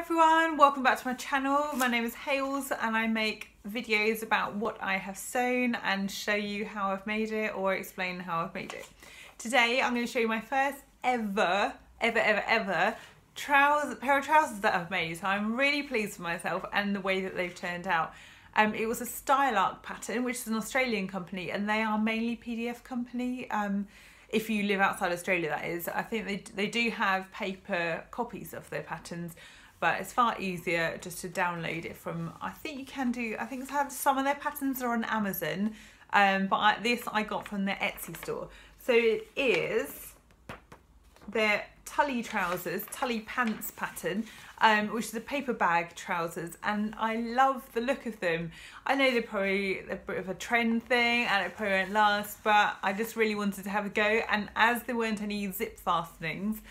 everyone, welcome back to my channel. My name is Hales and I make videos about what I have sewn and show you how I've made it or explain how I've made it. Today I'm going to show you my first ever pair of trousers that I've made. So I'm really pleased with myself and the way that they've turned out. It was a Style Arc pattern, which is an Australian company, and they are mainly PDF company. If you live outside Australia, that is. I think they do have paper copies of their patterns, but it's far easier just to download it from, I think some of their patterns are on Amazon, but this I got from their Etsy store. So it is their Tully trousers, Tully pants pattern, which is a paper bag trousers, and I love the look of them. I know they're a bit of a trend thing and it probably won't last, but I just really wanted to have a go, and as there weren't any zip fastenings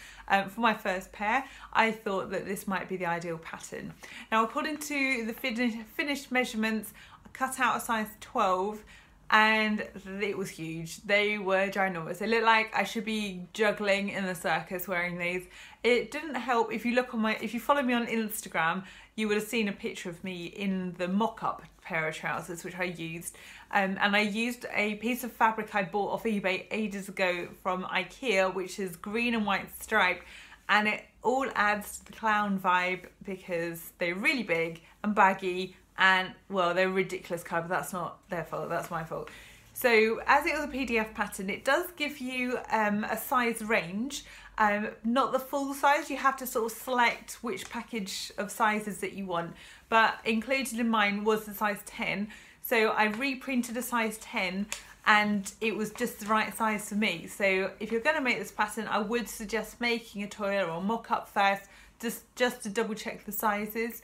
for my first pair, I thought that this might be the ideal pattern. Now, according to the finished measurements, I cut out a size 12 and it was huge. They were ginormous. They looked like I should be juggling in the circus wearing these. It didn't help if you follow me on Instagram, you would have seen a picture of me in the mock-up pair of trousers which I used, and I used a piece of fabric I bought off eBay ages ago from IKEA, which is green and white striped, and it all adds to the clown vibe because they're really big and baggy. And well, they're ridiculous colour, but that's not their fault, that's my fault. So as it was a PDF pattern, it does give you a size range, not the full size. You have to sort of select which package of sizes that you want, but included in mine was the size 10. So I reprinted a size 10 and it was just the right size for me. So if you're going to make this pattern, I would suggest making a toilet or mock-up first, just to double check the sizes.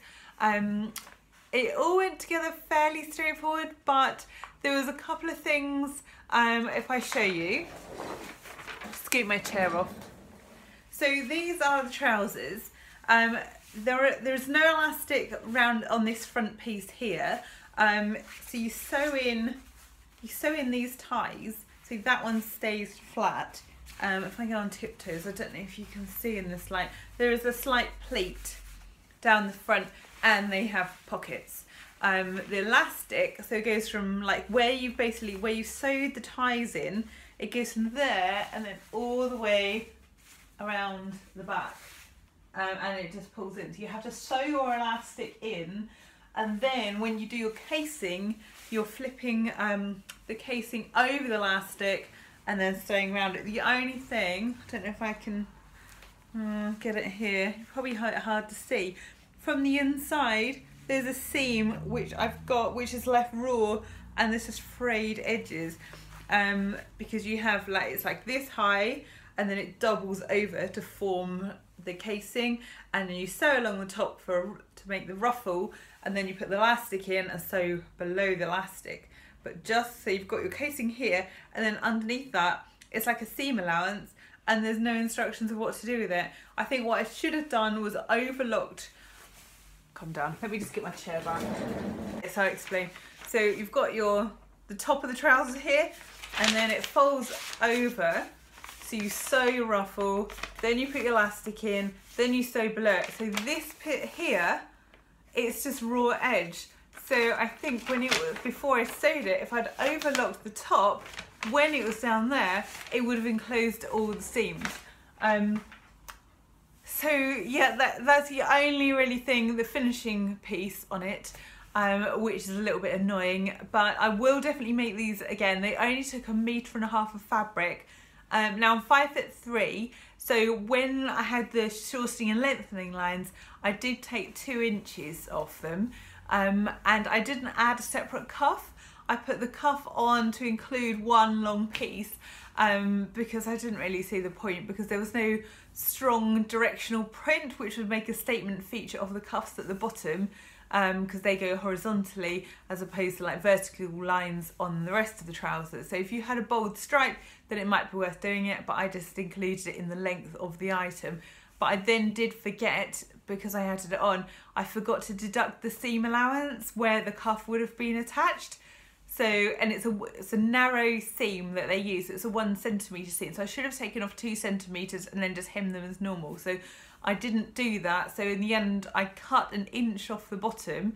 It all went together fairly straightforward, but there was a couple of things, if I show you, I'll scoot my chair off. So these are the trousers. There's no elastic round on this front piece here. So you sew in these ties, so that one stays flat. If I go on tiptoes, I don't know if you can see in this light, there is a slight pleat down the front, and they have pockets. The elastic, so it goes from like where you sewed the ties in, it goes from there and then all the way around the back, and it just pulls in. So you have to sew your elastic in, and then when you do your casing, you're flipping the casing over the elastic and then sewing around it. The only thing, I don't know if I can get it here, probably hard to see. From the inside, there's a seam which I've got, which is left raw, and this is frayed edges, because you have it's like this high, and then it doubles over to form the casing, and then you sew along the top to make the ruffle, and then you put the elastic in and sew below the elastic. But just so you've got your casing here, and then underneath that, it's like a seam allowance, and there's no instructions of what to do with it. I think what I should have done was overlocked. Calm down, let me just get my chair back. So I'll explain. So you've got the top of the trousers here, and then it folds over. So you sew your ruffle, then you put your elastic in, then you sew below it. So this bit here, it's just raw edge. So I think before I sewed it, if I'd overlocked the top, when it was down there, it would have enclosed all the seams. So yeah, that's the only really thing, the finishing piece on it, which is a little bit annoying, but I will definitely make these again. They only took 1.5 meters of fabric. Now I'm 5'3", so when I had the shortening and lengthening lines, I did take 2 inches off them, and I didn't add a separate cuff. I put the cuff on to include one long piece, because I didn't really see the point, because there was no strong directional print which would make a statement feature of the cuffs at the bottom, because they go horizontally as opposed to like vertical lines on the rest of the trousers. So if you had a bold stripe, then it might be worth doing it, but I just included it in the length of the item. But I then did forget, because I added it on, I forgot to deduct the seam allowance where the cuff would have been attached. So, and it's a narrow seam that they use. It's a 1 centimetre seam. So I should have taken off 2 centimetres and then just hemmed them as normal. So I didn't do that, so in the end I cut an inch off the bottom,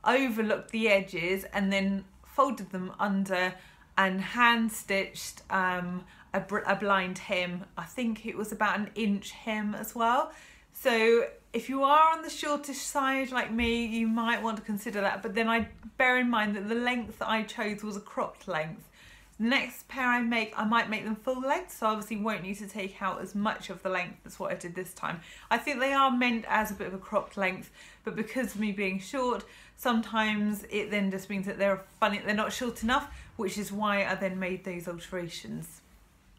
overlooked the edges, and then folded them under and hand stitched a blind hem. I think it was about an inch hem as well. So if you are on the shortish side like me, you might want to consider that, but then I bear in mind that the length that I chose was a cropped length. The next pair I make, I might make them full length, so obviously won't need to take out as much of the length as what I did this time. I think they are meant as a bit of a cropped length, but because of me being short, sometimes it then just means that they're not short enough, which is why I then made those alterations.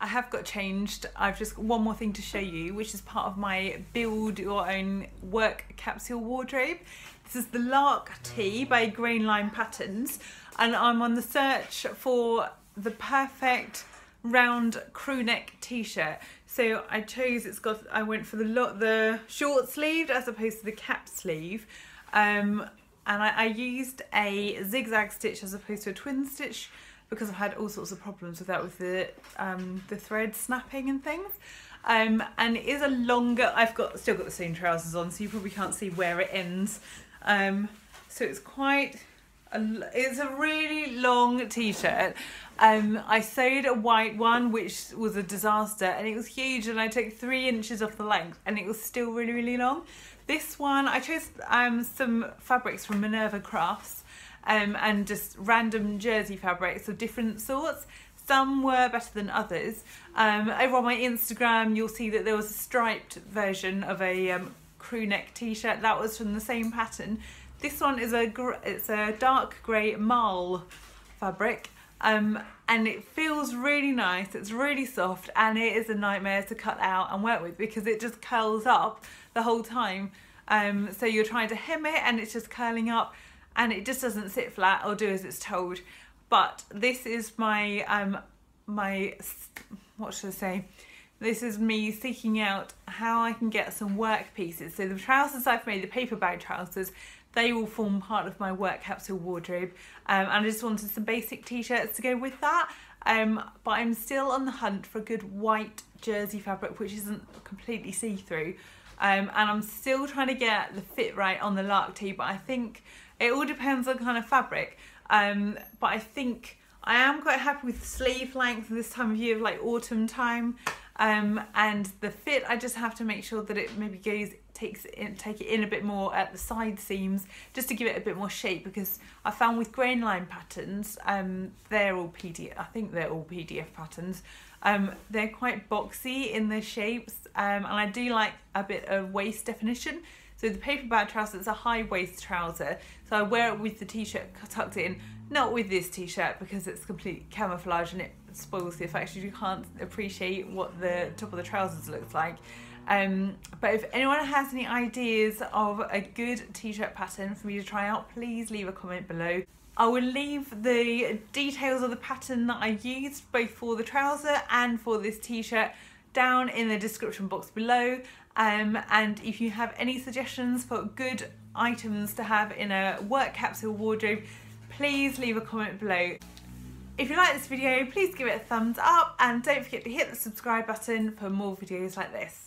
I have got changed. I've just got one more thing to show you, which is part of my build your own work capsule wardrobe. This is the Lark Tee by Grain Line Patterns, and I'm on the search for the perfect round crew neck t-shirt. So I chose, I went for the short sleeved as opposed to the cap sleeve, and I used a zigzag stitch as opposed to a twin stitch because I've had all sorts of problems with that, with the thread snapping and things. And it is a longer, still got the same trousers on, so you probably can't see where it ends. So it's it's a really long t-shirt. I sewed a white one, which was a disaster, and it was huge, and I took 3 inches off the length, and it was still really, really long. This one, I chose some fabrics from Minerva Crafts, and just random jersey fabrics of different sorts. Some were better than others. Over on my Instagram, you'll see that there was a striped version of a crew neck t-shirt that was from the same pattern. This one is it's a dark grey marl fabric, and it feels really nice. It's really soft, and it is a nightmare to cut out and work with because it just curls up the whole time. So you're trying to hem it and it's just curling up, and it just doesn't sit flat or do as it's told. But this is my what should I say? This is me seeking out how I can get some work pieces. So the trousers I've made, the paper bag trousers, they will form part of my work capsule wardrobe, and I just wanted some basic t-shirts to go with that, but I'm still on the hunt for a good white jersey fabric which isn't completely see-through, and I'm still trying to get the fit right on the Lark Tee, but I think it all depends on kind of fabric, but I think I am quite happy with sleeve length this time of year, like autumn time, and the fit, I just have to make sure that it maybe take it in a bit more at the side seams, just to give it a bit more shape, because I found with Grain Line Patterns, they're all PDF, I think they're all PDF patterns, they're quite boxy in their shapes, and I do like a bit of waist definition. So the paper bag trouser is a high waist trouser, so I wear it with the t-shirt tucked in, not with this t-shirt because it's complete camouflage and it spoils the effect. You can't appreciate what the top of the trousers looks like. But if anyone has any ideas of a good t-shirt pattern for me to try out, please leave a comment below. I will leave the details of the pattern that I used both for the trouser and for this t-shirt down in the description box below, and if you have any suggestions for good items to have in a work capsule wardrobe, please leave a comment below. If you like this video, please give it a thumbs up, and don't forget to hit the subscribe button for more videos like this.